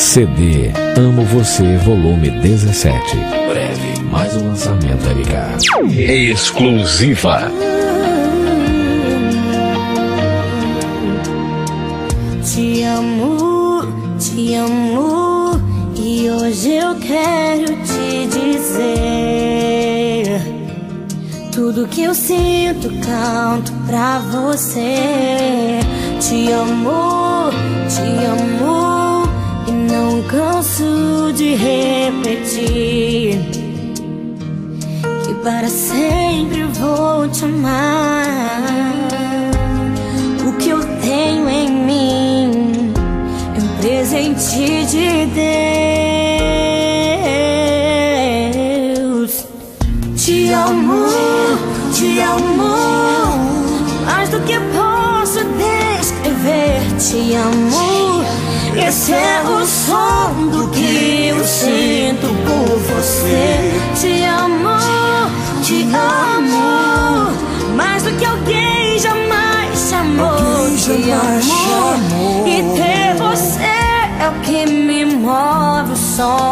CD Amo Você, volume 17. Breve, mais um lançamento LK. Exclusiva. Te amo, e hoje eu quero te dizer tudo que eu sinto, canto pra você. Te amo, e não canso de repetir que para sempre vou te amar. O que eu tenho em mim é um presente de Deus. Te amo, mais do que posso descrever. Te amo, esse é o som do que eu sinto por você. Te amo, mais do que alguém jamais te amou. Te amo, e ter você é o que me move o som.